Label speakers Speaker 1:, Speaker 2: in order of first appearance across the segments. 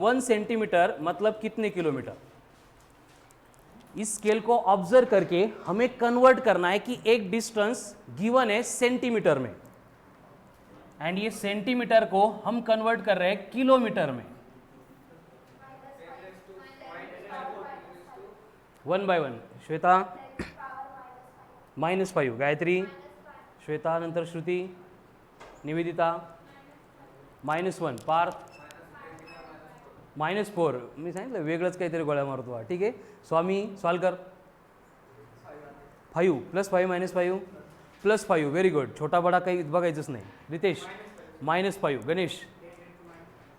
Speaker 1: 1 centimetre मतलब कितने kilometre. इस स्केल को ऑब्जर्व करके हमें कन्वर्ट करना है कि एक डिस्टेंस गिवन है सेंटीमीटर में, एंड ये सेंटीमीटर को हम कन्वर्ट कर रहे हैं किलोमीटर में। 1 by 1 श्वेता, -5 गायत्री, श्वेता नंतर श्रुती, निवेदिता, -1 पार्थ, -4 मी सांगितलं वेगळंच काहीतरी गोळ्या मारतो हा, ठीक आहे। स्वामी स्वालकर 5 +5 -5 +5 व्हेरी गुड, छोटा बडा काही बघायचंच नाही। रितेश -5, गणेश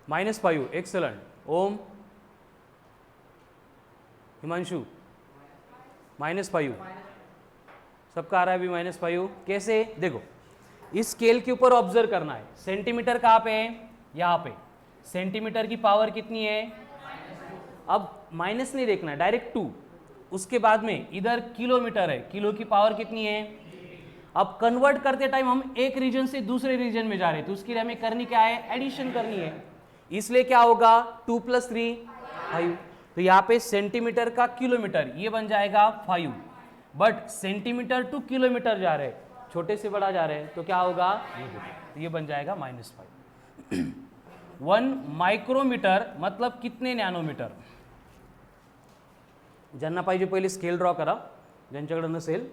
Speaker 1: -5 एक्सलेंट, ओम, हिमांशु -5, सबका आ रहा है अभी -5। कैसे देखो, इस स्केल के ऊपर ऑब्जर्व करना है, सेंटीमीटर कहाँ पे है, यहाँ पे। सेंटीमीटर की पावर कितनी है, अब माइनस नहीं देखना है, डायरेक्ट 2। उसके बाद में इधर किलोमीटर है, किलो की पावर कितनी है। अब कन्वर्ट करते टाइम हम एक रीजन से दूसरे रीजन में जा रहे हैं, तो उसके लिए हमें करनी क्या है, एडिशन करनी है। इसलिए क्या होगा, 2 + 3 5। तो यहाँ पे सेंटीमीटर का किलोमीटर ये बन जाएगा 5, बट सेंटीमीटर टू किलोमीटर जा रहे हैं, छोटे से बड़ा जा रहे हैं, तो क्या होगा, ये बन जाएगा -5। 1 माइक्रोमीटर मतलब कितने नॅनोमीटर। ज्यांना पाहिजे पहिले स्केल ड्रॉ करा, ज्यांच्याकडे नसेल,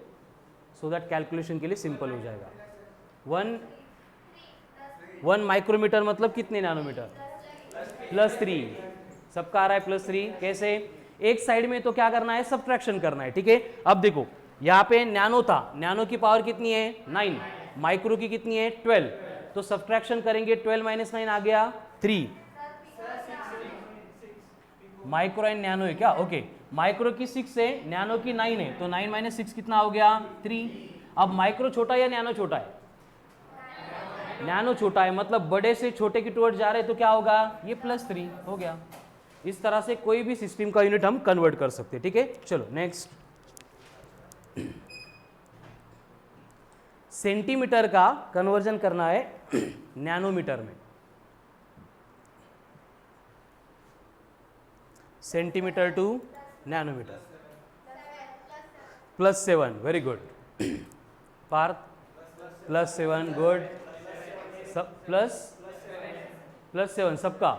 Speaker 1: सो दैट कैलकुलेशन के लिए सिंपल हो जाएगा। 1 माइक्रोमीटर मतलब कितने नैनोमीटर, +3, सबका आ रहा है +3। कैसे, एक साइड में तो क्या करना है, सब्ट्रैक्शन करना है, ठीक है। अब देखो यहाँ पे नैनो था, नैनो की पावर कितनी है 9, माइक्रो की कितनी है 12, तो सब्ट्रैक्शन करेंगे 12 - 9 आ गया 3। माइक्रो एंड नैनो है क्या, ओके। माइक्रो की 6 है, नैनो की 9 है, तो 9 - 6 कितना हो गया 3। अब माइक्रो छोटा या नैनो छोटा है, नैनो छोटा है, मतलब बड़े से छोटे की टुवर्ड जा रहे हैं, तो क्या होगा, ये +3 हो गया। इस तरह से कोई भी सिस्टम का यूनिट हम कन्वर्ट कर सकते हैं, ठीक है। चलो नेक्स्ट, सेंटीमीटर का कन्वर्जन करना है नैनोमीटर में। Centimetre to nanometre, +7 very good, Parth +7 good, सब +7 सबका।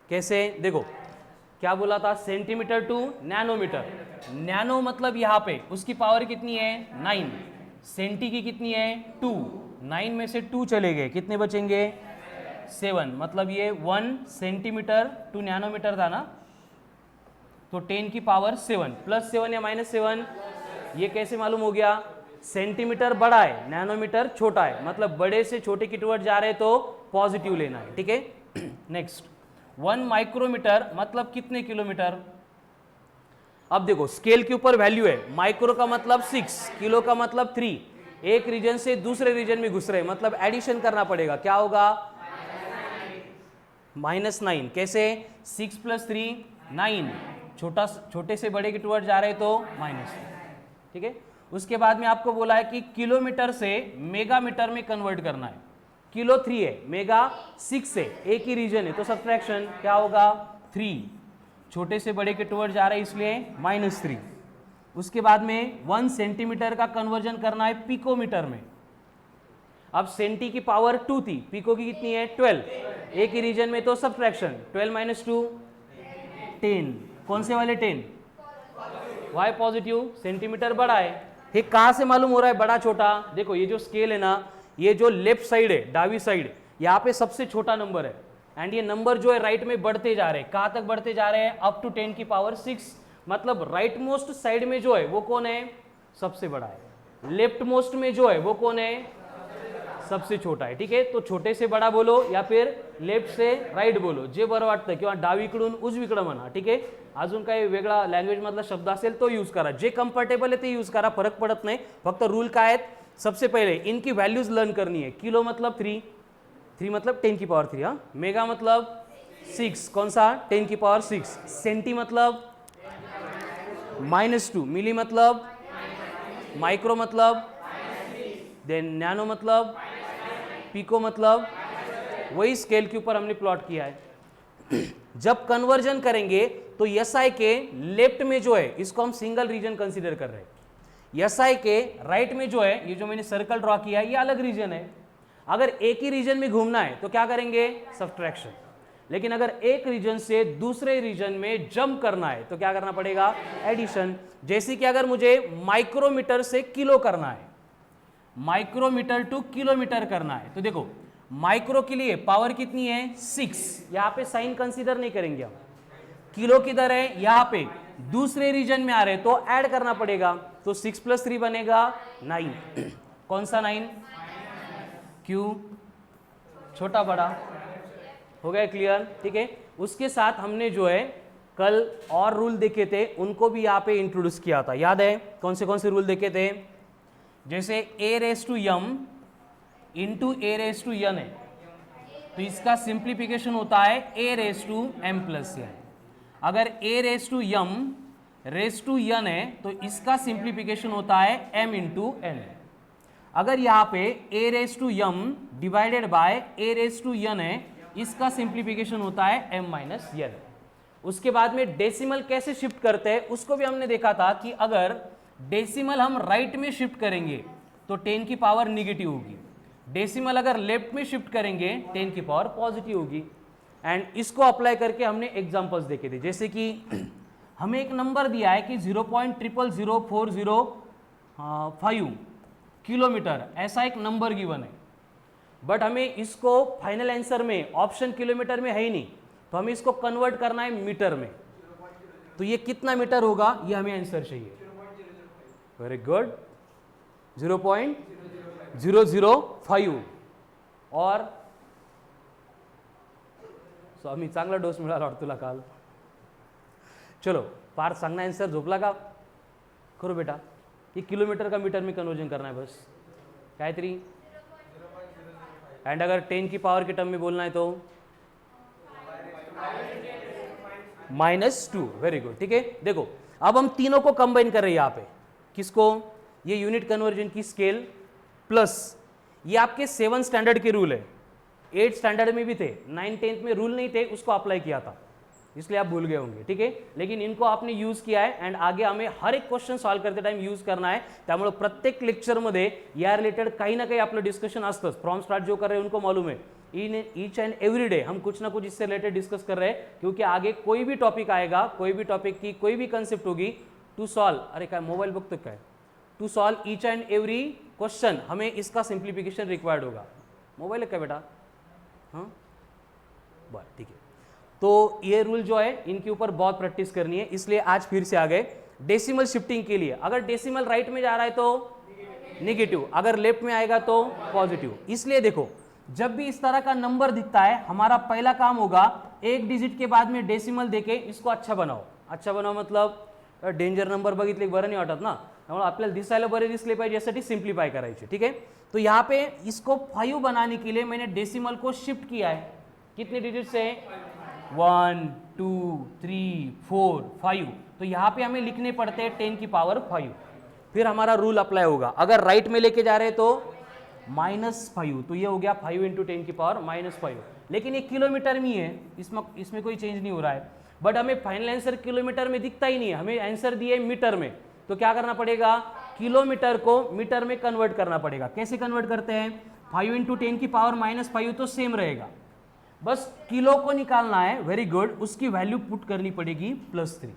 Speaker 1: कैसे देखो, क्या बोला था, सेंटीमीटर टू नैनोमीटर। नैनो मतलब यहाँ पे उसकी पावर कितनी है 9, सेंटी की कितनी है 2, 9 में से 2 चले गए, कितने बचेंगे 7, मतलब ये 1 सेंटीमीटर टू नैनोमीटर था ना, तो 10 की पावर 7, +7 या -7, ये कैसे मालूम हो गया, सेंटीमीटर बड़ा है, नैनोमीटर छोटा है, मतलब बड़े से छोटे की टुवर्ड जा रहे हैं, तो पॉजिटिव लेना है, ठीक है। नेक्स्ट, 1 माइक्रोमीटर मतलब कितने किलोमीटर। अब देखो स्केल के ऊपर वैल्यू है, माइक्रो का मतलब 6, किलो का मतलब 3, एक रीजन से दूसरे रीजन में घुस रहे, मतलब एडिशन करना पड़ेगा, क्या होगा -9। कैसे, 6 + 3 9, छोटे से बड़े के टुवर्ड जा रहे तो -, ठीक है। उसके बाद में आपको बोला है कि किलोमीटर से मेगामीटर में कन्वर्ट करना है। किलो 3 है, मेगा 6 है, एक ही रीजन है, तो सब्ट्रैक्शन क्या होगा 3, छोटे से बड़े के टुवर्ड जा रहे हैं इसलिए -3। उसके बाद में 1 सेंटीमीटर का कन्वर्जन करना है पिकोमीटर में। अब सेंटी की पावर 2 थी, पिको की कितनी है 12, एक ही रीजन में, तो सब्ट्रैक्शन 12 - 2 10, कौन से वाले 10, वाई पॉजिटिव, सेंटीमीटर बड़ा है। ये कहां से मालूम हो रहा है बड़ा छोटा, देखो ये जो स्केल है ना, ये जो लेफ्ट साइड है, डावी साइड, यहाँ पे सबसे छोटा नंबर है, एंड ये नंबर जो है राइट में बढ़ते जा रहे हैं, कहां तक बढ़ते जा रहे हैं, अप टू 10 की पावर 6, मतलब राइट मोस्ट साइड में जो है वो कौन है, सबसे बड़ा है, लेफ्ट मोस्ट में जो है वो कौन है, सबसे छोटा है, ठीक है। तो छोटे से बड़ा बोलो या फिर लेफ्ट से राइट बोलो, जे बरं वाटतं, किंवा डावीकडून उजवीकडे म्हणा, ठीक आहे। अजून काही वेगळा लँग्वेज मधला शब्द असेल तो यूज करा, जे कम्फर्टेबल आहे ते यूज करा, फरक पडत नाही। फक्त रूल काय आहेत, सबसे पहले इनकी वैल्यूज लर्न करनी है। किलो मतलब 3 मतलब 10 की पावर 3, हाँ। मेगा मतलब 6, कौन सा 10 की पावर 6। सेंटी मतलब -2, मिली मतलब, माइक्रो मतलब, देन नैनो मतलब, पिको मतलब, वही स्केल के ऊपर हमने प्लॉट किया है। जब कन्वर्जन करेंगे तो SI के लेफ्ट में जो है इसको हम सिंगल रीजन कंसीडर कर रहे हैं, SI के राइट में जो है ये जो मैंने सर्कल ड्रॉ किया है ये अलग रीजन है। अगर एक ही रीजन में घूमना है तो क्या करेंगे, सब्ट्रैक्शन। लेकिन अगर एक रीजन से दूसरे रीजन में जंप करना है तो क्या करना पड़ेगा, एडिशन। जैसे कि अगर मुझे माइक्रोमीटर से किलो करना है, माइक्रोमीटर टू किलोमीटर करना है, तो देखो माइक्रो के लिए पावर कितनी है 6, यहां पे साइन कंसीडर नहीं करेंगे हम। किलो किधर है, यहां पे दूसरे रीजन में आ रहे तो ऐड करना पड़ेगा, तो 6 + 3 बनेगा 9। कौन सा 9, क्यों, छोटा बड़ा, हो गया क्लियर, ठीक है। उसके साथ हमने जो है कल और रूल देखे थे उनको भी यहाँ पे इंट्रोड्यूस किया था, याद है कौन से रूल देखे थे, जैसे a⁻m इंटू a⁻n है तो इसका सिंप्लीफिकेशन होता है a⁻m+n। अगर a⁻m⁻n है तो इसका सिंप्लीफिकेशन होता है m इंटू n। अगर यहाँ पे a⁻m डिवाइडेड बाय a⁻n है, इसका सिंप्लीफिकेशन होता है m-n। उसके बाद में डेसिमल कैसे शिफ्ट करते हैं उसको भी हमने देखा था कि अगर डेसिमल हम राइट में शिफ्ट करेंगे तो 10 की पावर निगेटिव होगी, डेसिमल अगर लेफ्ट में शिफ्ट करेंगे 10 की पावर पॉजिटिव होगी। एंड इसको अप्लाई करके हमने एग्जांपल्स देखे थे, जैसे कि हमें एक नंबर दिया है कि 0.0000405 किलोमीटर, ऐसा एक नंबर गिवन है, बट हमें इसको फाइनल आंसर में ऑप्शन किलोमीटर में है ही नहीं, तो हमें इसको कन्वर्ट करना है मीटर में, तो ये कितना मीटर होगा ये हमें आंसर चाहिए। वेरी गुड, 0.005 और स्वामी चांगला डोस मिळाला तुला काल। चलो पार्थ सांगना आंसर, झोपला का, करो बेटा, ये किलोमीटर का मीटर में कन्वर्जन करना है बस, गायत्री। एंड अगर 10 की पावर के टर्म में बोलना है तो -2। वेरी गुड, ठीक है। देखो अब हम तीनों को कंबाइन कर रहे हैं यहाँ पे, किसको, ये यूनिट कन्वर्जन की स्केल प्लस ये आपके 7 स्टैंडर्ड के रूल है, 8 स्टैंडर्ड में भी थे, 9 10th में रूल नहीं थे, उसको अप्लाई किया था, इसलिए आप भूल गए होंगे, ठीक है। लेकिन इनको आपने यूज किया है एंड आगे हमें हर एक क्वेश्चन सॉल्व करते टाइम यूज करना है, त्यामुळे प्रत्येक लेक्चरमध्ये या रिलेटेड काही ना काही आपलं डिस्कशन असतंच। फ्रॉम स्टार्ट जो कर रहे हैं उनको मालूम है, in each and every day हम कुछ ना कुछ इससे रिलेटेड डिस्कस कर रहे हैं, क्योंकि आगे कोई भी टॉपिक आएगा, कोई भी टॉपिक की कोई भी कंसेप्ट होगी, टू सॉल्व, अरे काय मोबाइल बघतो काय, to solve each and every question हमें इसका सिंप्लीफिकेशन रिक्वायर्ड होगा। मोबाइल है क्या बेटा, हाँ बस ठीक है। तो ये रूल जो है इनके ऊपर बहुत प्रैक्टिस करनी है, इसलिए आज फिर से आ गए डेसिमल शिफ्टिंग के लिए। अगर डेसिमल राइट में जा रहा है तो नेगेटिव, अगर लेफ्ट में आएगा तो पॉजिटिव। इसलिए देखो जब भी इस तरह का नंबर दिखता है हमारा पहला काम होगा एक डिजिट के बाद में डेसिमल देके इसको अच्छा बनाओ। अच्छा बनाओ मतलब डेंजर नंबर बघितले बरं नाही वाटत ना, त्यामुळे आपल्याला दिसायला बरे दिसले पाहिजे यासाठी सिंप्लीफाई करायचे, ठीक है। तो यहाँ पे इसको 5 बनाने के लिए मैंने डेसिमल को शिफ्ट किया है, कितने डिजिट से, 1 2 3 4 5, तो यहाँ पे हमें लिखने पड़ते हैं 10 की पावर 5। फिर हमारा रूल अप्लाई होगा, अगर राइट में लेके जा रहे हैं तो -5, तो ये हो गया 5 × 10 की पावर -5। लेकिन ये किलोमीटर में है, इसमें कोई चेंज नहीं हो रहा है, बट हमें फाइनल आंसर किलोमीटर में दिखता ही नहीं है, हमें आंसर दिए मीटर में, तो क्या करना पड़ेगा, किलोमीटर को मीटर में कन्वर्ट करना पड़ेगा। कैसे कन्वर्ट करते हैं, 5 × 10 की पावर -5 तो सेम रहेगा, बस किलो को निकालना है। वेरी गुड, उसकी वैल्यू पुट करनी पड़ेगी +3,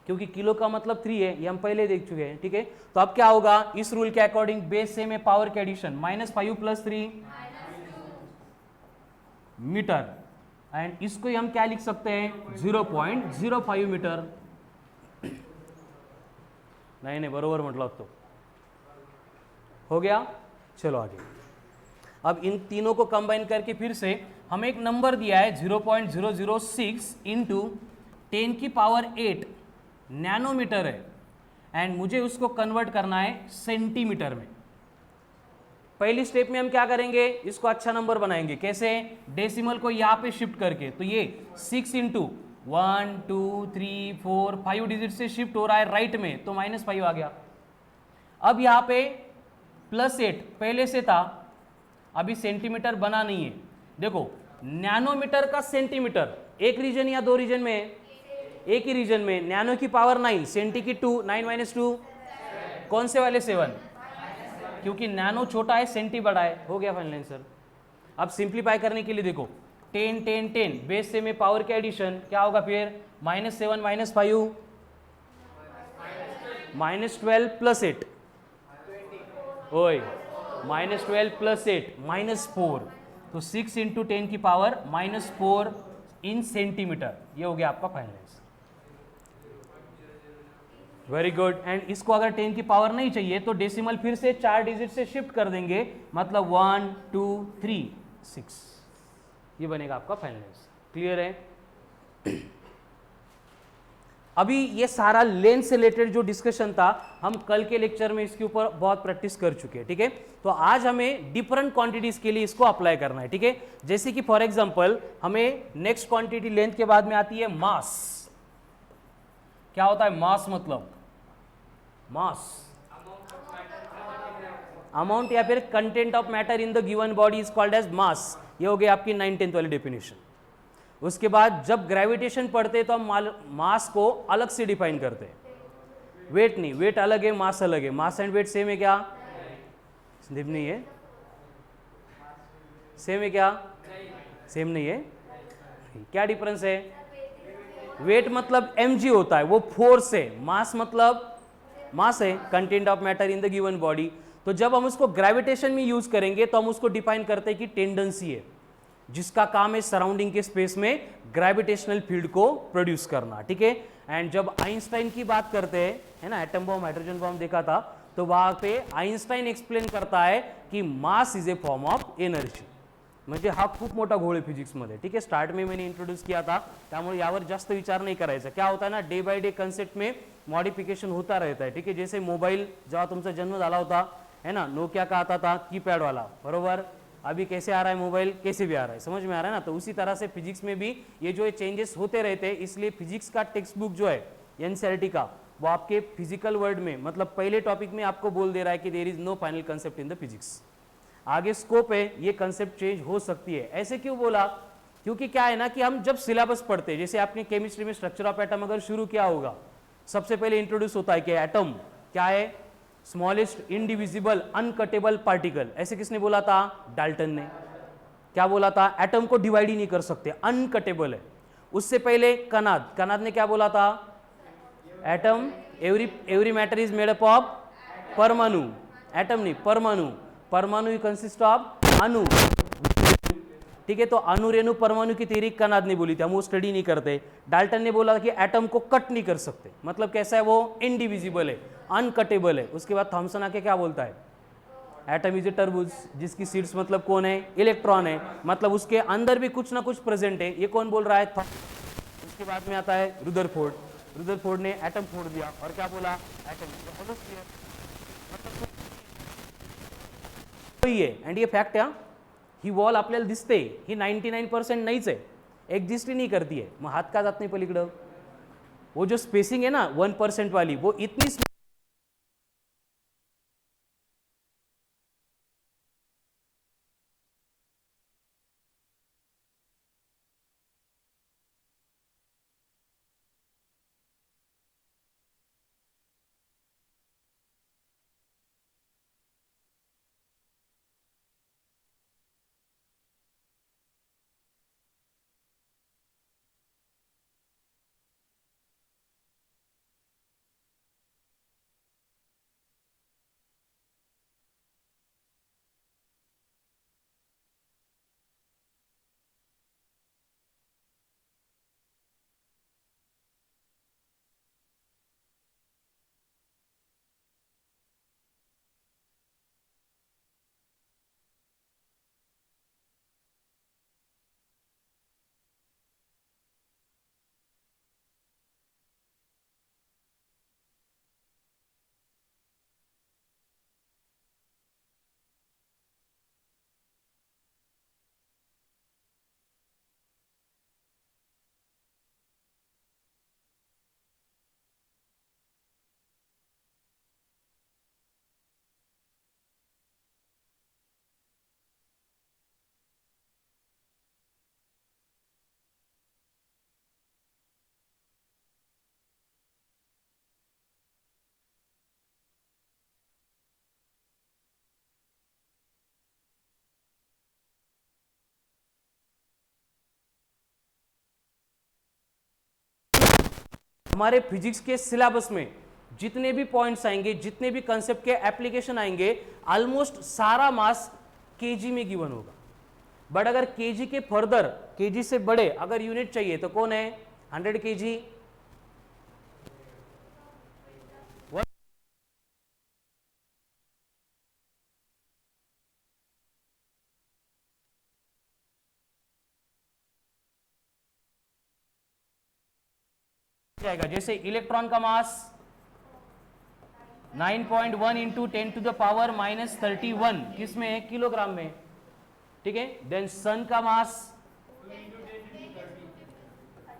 Speaker 1: क्योंकि किलो का मतलब 3 है, ये हम पहले देख चुके हैं, ठीक है। तो अब क्या होगा, इस रूल के अकॉर्डिंग बेस सेम है, पावर के एडिशन, -5 + 3 मीटर, एंड इसको हम क्या लिख सकते हैं 0.05 मीटर। नहीं बरोबर म्हटलं तो हो गया। चलो आगे, अब इन तीनों को कंबाइन करके फिर से हमें एक नंबर दिया है 0.006 × 10 की पावर 8 नैनोमीटर है, एंड मुझे उसको कन्वर्ट करना है सेंटीमीटर में। पहली स्टेप में हम क्या करेंगे, इसको अच्छा नंबर बनाएंगे, कैसे, डेसिमल को यहाँ पे शिफ्ट करके, तो ये 6 × 1 2 3 4 5 डिजिट से शिफ्ट हो रहा है राइट में, तो -5 आ गया। अब यहाँ पे +8 पहले से था, अभी सेंटीमीटर बना नहीं है। देखो नैनोमीटर का सेंटीमीटर एक रीजन या दो रीजन में? एक ही रीजन में। नैनो की पावर 9, सेंटी की 2, 9 माइनस 2 कौन से वाले 7? क्योंकि नैनो छोटा है, सेंटी बड़ा है। हो गया फाइनल आंसर। अब सिंप्लीफाई करने के लिए देखो 10 10 10 बेस से में पावर के एडिशन क्या होगा फिर? -7 -5 -12 + 8 ओए -12 + 8 -4 तो 6 × 10 की पावर -4 इन सेंटीमीटर। ये हो गया आपका final answer. Very good. And इसको अगर 10 की पावर नहीं चाहिए तो डेसिमल फिर से 4 डिजिट से शिफ्ट कर देंगे, मतलब 1 2 3 6। ये बनेगा आपका फाइनल आंसर। क्लियर है? अभी ये सारा लेंथ से रिलेटेड जो डिस्कशन था हम कल के लेक्चर में इसके ऊपर बहुत प्रैक्टिस कर चुके हैं, ठीक है। तो आज हमें डिफरेंट क्वांटिटीज के लिए इसको अप्लाई करना है, ठीक है। जैसे कि फॉर एग्जांपल हमें नेक्स्ट क्वांटिटी लेंथ के बाद में आती है मास। क्या होता है मास? मतलब मास अमाउंट या फिर content of matter in the given body is called as mass. ये हो गया आपकी 9th-10th वाली डेफिनेशन। उसके बाद जब ग्रेविटेशन पढ़ते तो हम मास को अलग से डिफाइन करते हैं। वेट नहीं, वेट अलग है, मास अलग है। मास एंड वेट सेम है क्या? सेम नहीं है। सेम है क्या? सेम नहीं है। क्या डिफरेंस है? वेट मतलब mg होता है, वो फोर्स है। मास मतलब मास है, content of matter in the given body. तो जब हम उसको ग्रेविटेशन में यूज करेंगे तो हम उसको डिफाइन करते हैं कि टेंडेंसी है, जिसका काम है सराउंडिंग के स्पेस में ग्रेविटेशनल फील्ड को प्रोड्यूस करना, ठीक है। एंड जब आइंस्टाइन की बात करते हैं, है ना, एटम बॉम्ब हाइड्रोजन बॉम्ब देखा था, तो वहां पे आइंस्टाइन एक्सप्लेन करता है कि mass is a form of energy. म्हणजे हा खूप मोठा घोळ आहे फिजिक्समध्ये, ठीक है। स्टार्ट में मैंने इंट्रोड्यूस किया था, त्यामुळे यावर जास्त विचार नहीं करायचा। क्या होता है ना, डे बाय डे कंसेप्ट में मॉडिफिकेशन होता रहता है, ठीक है। जैसे मोबाइल जेव्हा तुमचा जन्म झाला होता, है ना, नोकिया का आता था कीपैड वाला, बरोबर। अभी कैसे आ रहा है मोबाइल, कैसे भी आ रहा है, समझ में आ रहा है ना। तो उसी तरह से फिजिक्स में भी ये जो चेंजेस होते रहते हैं। इसलिए फिजिक्स का टेक्स्ट बुक जो है एनसीईआरटी का, वो आपके फिजिकल वर्ल्ड में, मतलब पहले टॉपिक में आपको बोल दे रहा है कि there is no final concept in the physics. आगे स्कोप है, ये कंसेप्ट चेंज हो सकती है। ऐसे क्यों बोला? क्योंकि क्या है ना कि हम जब सिलेबस पढ़ते हैं, जैसे आपने केमिस्ट्री में स्ट्रक्चर ऑफ एटम अगर शुरू किया होगा, सबसे पहले इंट्रोड्यूस होता है कि एटम क्या है? Smallest indivisible uncuttable particle. ऐसे किसने बोला था? डाल्टन ने। क्या बोला था? एटम को डिवाइड ही नहीं कर सकते, अनकटेबल है। उससे पहले कनाद ने क्या बोला था? Atom every matter is made up of परमाणु। एटम नहीं, परमाणु। परमाणु कंसिस्ट ऑफ अणु, ठीक है। तो अणु रेणु परमाणु की थ्योरी कनाद ने बोली थी, हम वो स्टडी नहीं करते। डाल्टन ने बोला कि एटम को कट नहीं कर सकते, मतलब कैसा है वो? इनडिविजिबल है, अनकटेबल है। उसके बाद थॉमसन आके क्या बोलता है? एटम इज ए टरबूज, जिसकी सीड्स मतलब कौन है? इलेक्ट्रॉन है, मतलब उसके अंदर भी कुछ ना कुछ प्रेजेंट है। ये कौन बोल रहा है? उसके बाद में आता है रुदरफोर्ड। रुदरफोर्ड ने एटम फोड़ दिया और क्या बोला? एटम है। एंड ये फॅक्ट आहे, ही वॉल आपल्याला दिसते, ही 99% नाहीच आहे, एक्झिस्ट ही नहीं करती है। मग हात का जात नाही पलीकडं? वो जो स्पेसिंग है ना 1% वाली, वो इतनी हमारे फिजिक्स के सिलेबस में जितने भी पॉइंट्स आएंगे, जितने भी कंसेप्ट के एप्लीकेशन आएंगे, ऑलमोस्ट सारा मास केजी में गिवन होगा। बट अगर केजी के फर्दर, केजी से बड़े अगर यूनिट चाहिए तो कौन है? 100 केजी, जाएगा। जैसे इलेक्ट्रॉन का मास 9.1 इंटू 10 टू द पावर -31 किस में है? किलोग्राम में, ठीक है। देन सन का मास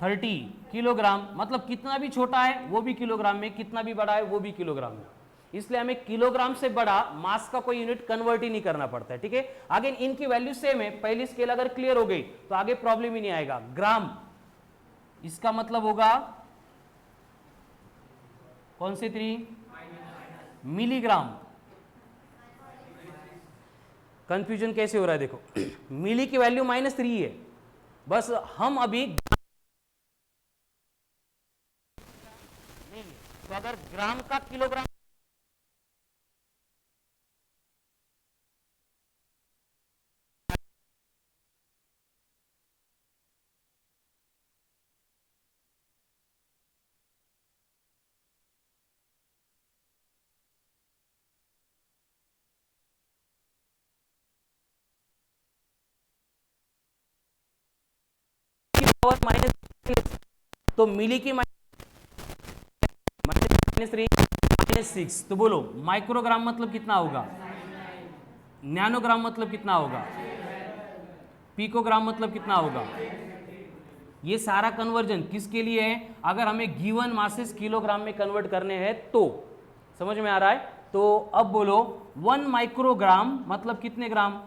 Speaker 1: 30 किलोग्राम, मतलब कितना भी छोटा है वो भी किलोग्राम में, कितना भी बड़ा है वो भी किलोग्राम में। इसलिए हमें किलोग्राम से बड़ा मास का कोई यूनिट कन्वर्ट ही नहीं करना पड़ता है, ठीक है। आगे इनकी वैल्यू सेम है, पहली स्केल अगर क्लियर हो गई तो आगे प्रॉब्लम ही नहीं आएगा। ग्राम, इसका मतलब होगा कौन से 3? मिलीग्राम। कंफ्यूजन कैसे हो रहा है देखो, मिली की वैल्यू -3 है, बस हम अभी तो अगर ग्राम का किलोग्राम पावर माइनस, तो मिली की -3 -6, तो बोलो माइक्रोग्राम मतलब कितना होगा? नैनोग्राम मतलब कितना होगा? पिकोग्राम मतलब कितना होगा? ये सारा कन्वर्जन किसके लिए है? अगर हमें गिवन मासेस किलोग्राम में कन्वर्ट करने हैं तो। समझ में आ रहा है? तो अब बोलो 1 माइक्रोग्राम मतलब कितने ग्राम?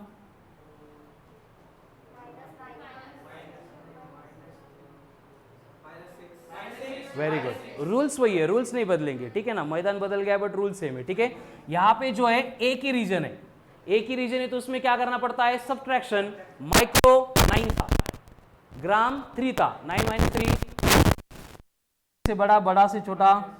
Speaker 1: वेरी गुड, रूल्स वही है, रूल्स नहीं बदलेंगे, ठीक है ना। मैदान बदल गया बट रूल सेम है, ठीक है। यहां पे जो है एक ही रीजन है, एक ही रीजन है, तो उसमें क्या करना पड़ता है? सब्ट्रैक्शन। माइक्रो 9 था, ग्राम 3 था, 9 - 3 से बड़ा, बड़ा से छोटा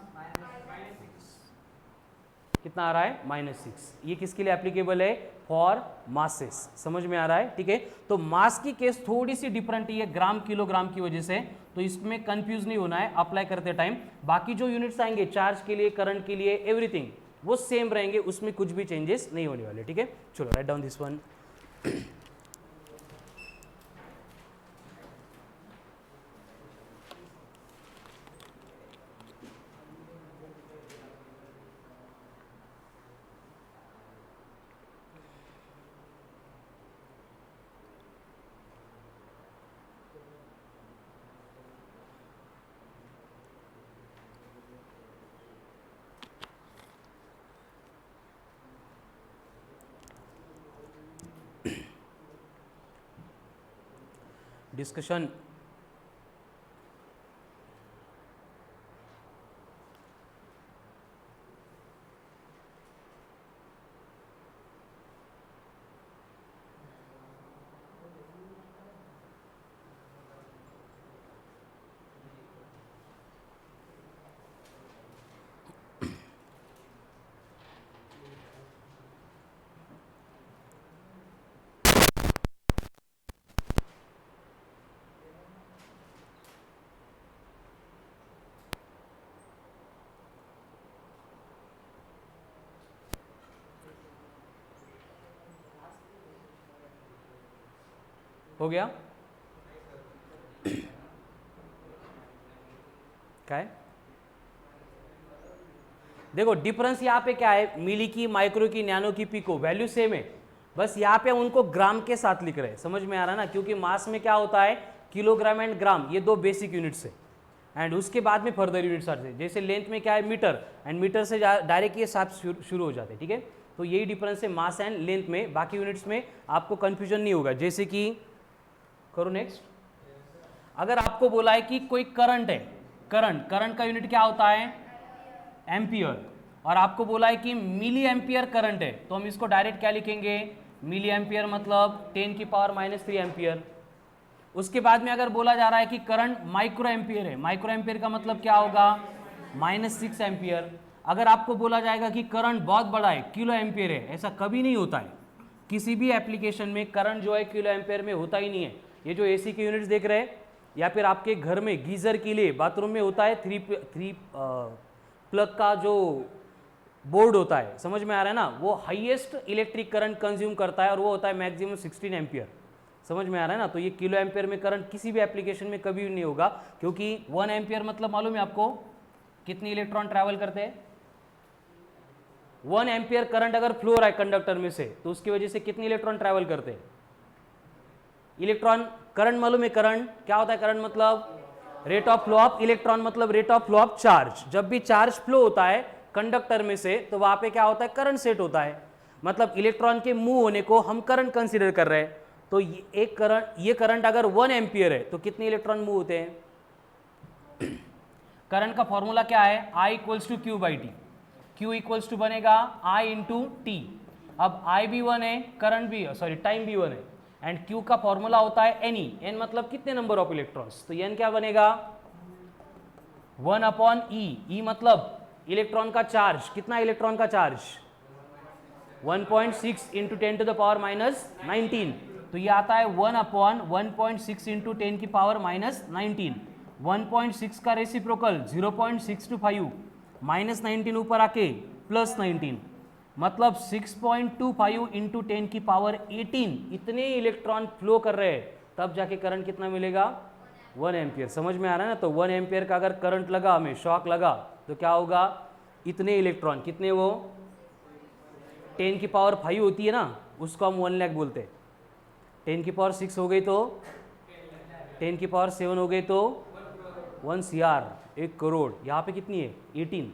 Speaker 1: कितना आ रहा है? -6। ये किसके लिए एप्लीकेबल है? For masses. समझ में आ रहा है? ठीक है। तो मास की केस थोड़ी सी डिफरेंट ही है ग्राम किलोग्राम की वजह से, तो इसमें कंफ्यूज नहीं होना है अप्लाई करते टाइम। बाकी जो यूनिट्स आएंगे चार्ज के लिए, करंट के लिए, एवरीथिंग वो सेम रहेंगे, उसमें कुछ भी चेंजेस नहीं होने वाले, ठीक है। चलो write down this one. Discussion. हो गया? क्या है? देखो डिफरेंस यहाँ पे क्या है? मिली की, माइक्रो की, नैनो की, पिको, वैल्यू सेम है, बस यहाँ पे उनको ग्राम के साथ लिख रहे हैं। समझ में आ रहा है ना? क्योंकि मास में क्या होता है? किलोग्राम एंड ग्राम, ये 2 बेसिक यूनिट्स है, एंड उसके बाद में फर्दर यूनिट्स आते हैं। जैसे लेंथ में क्या है? मीटर, एंड मीटर से डायरेक्ट ये साथ शुरू हो जाते हैं, ठीक है। तो यही डिफरेंस है मास एंड लेंथ में। बाकी यूनिट्स में आपको कंफ्यूजन नहीं होगा। जैसे कि करो नेक्स्ट, अगर आपको बोला है कि कोई करंट है, करंट का यूनिट क्या होता है? एम्पियर, और आपको बोला है कि मिली एम्पियर करंट है, तो हम इसको डायरेक्ट क्या लिखेंगे? मिली एम्पियर मतलब 10 की पावर -3 एम्पियर। उसके बाद में अगर बोला जा रहा है कि करंट माइक्रो एम्पियर है, माइक्रो एम्पियर का मतलब क्या होगा, -6 एम्पियर। अगर आपको बोला जाएगा कि करंट बहुत बड़ा है, किलो एम्पियर है, ऐसा कभी नहीं होता है। किसी भी एप्लीकेशन में करंट जो है किलो एम्पियर में होता ही नहीं है। ये जो एसी के यूनिट्स देख रहे हैं, या फिर आपके घर में गीजर के लिए बाथरूम में होता है थ्री प्लग का जो बोर्ड होता है, समझ में आ रहा है ना, वो हाईएस्ट इलेक्ट्रिक करंट कंज्यूम करता है और वो होता है मैक्सिमम 16 एम्पियर। समझ में आ रहा है ना। तो ये किलो एम्पियर में करंट किसी भी एप्लीकेशन में कभी नहीं होगा, क्योंकि 1 एम्पियर मतलब मालूम है आपको कितने इलेक्ट्रॉन ट्रैवल करते हैं। 1 एम्पियर करंट अगर फ्लो हो रहा है कंडक्टर में से, तो उसकी वजह से कितने इलेक्ट्रॉन ट्रैवल करते हैं। इलेक्ट्रॉन करंट मालूम है, करंट क्या होता है, करंट मतलब rate of flow of electron, मतलब rate of flow of charge. जब भी चार्ज फ्लो होता है कंडक्टर में से, तो वहां पे क्या होता है, करंट सेट होता है। मतलब इलेक्ट्रॉन के मूव होने को हम करंट कंसीडर कर रहे हैं। तो ये करंट अगर 1 एम्पियर है तो कितने इलेक्ट्रॉन मूव होते हैं। करंट का फॉर्मूला क्या है, I equals to Q by T. Q equals to बनेगा I इंटू टी। अब I भी 1 है, करंट भी, सॉरी टाइम भी 1 है, एंड Q का फॉर्मूला होता है N। N मतलब कितने नंबर ऑफ इलेक्ट्रॉन्स, तो N क्या बनेगा 1 अपॉन E मतलब इलेक्ट्रॉन का चार्ज, कितना इलेक्ट्रॉन का charge 1.6 into 10 to the power -19। तो ये आता है 1 अपॉन 1.6 इंटू 10 की पावर -19। 1.6 का रेसिप्रोकल 0.625, -19 ऊपर आके +19, मतलब 6.25 इंटू 10 की पावर 18 इतने इलेक्ट्रॉन फ्लो कर रहे हैं, तब जाके करंट कितना मिलेगा 1 एम्पियर। समझ में आ रहा है ना। तो 1 एम्पियर का अगर करंट लगा, हमें शॉक लगा, तो क्या होगा, इतने इलेक्ट्रॉन, कितने वो 10 की पावर 5 होती है ना, उसको हम 1 लाख बोलते हैं। 10 की पावर 6 हो गई तो 10 की पावर 7 हो गई तो 1 CR, 1 करोड़। यहाँ पे कितनी है 18,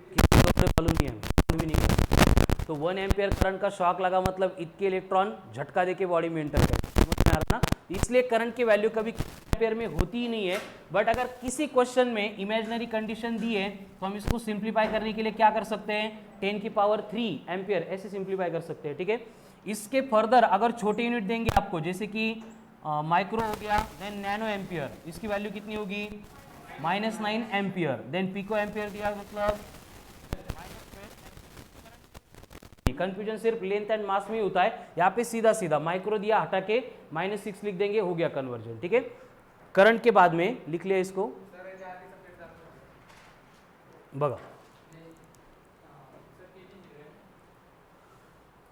Speaker 1: कितनी करोड़ मालूम नहीं है, मालूम भी नहीं है। तो 1 एम्पियर करंट का शॉक लगा मतलब इतने इलेक्ट्रॉन झटका देके बॉडी में एंटर करते, समझ में आ रहा ना। इसलिए करंट की वैल्यू कभी एम्पियर में होती ही नहीं है। बट अगर किसी क्वेश्चन में इमेजिनरी कंडीशन दी है, तो हम इसको सिंप्लीफाई करने के लिए क्या कर सकते हैं, 10 की पावर 3 एम्पियर ऐसे सिंप्लीफाई कर सकते हैं, ठीक है। इसके फर्दर अगर छोटे यूनिट देंगे आपको, जैसे कि माइक्रो हो गया, देन नैनो एम्पियर, इसकी वैल्यू कितनी होगी -9 एम्पियर। देन पिको एम्पियर दिया, मतलब कंफ्यूजन सिर्फ लेंथ एंड मास में ही होता है। यहाँ पे सीधा सीधा माइक्रो दिया, हटा के -6 लिख देंगे, हो गया कन्वर्जन, ठीक है। करंट के बाद में लिख लिया इसको, बगा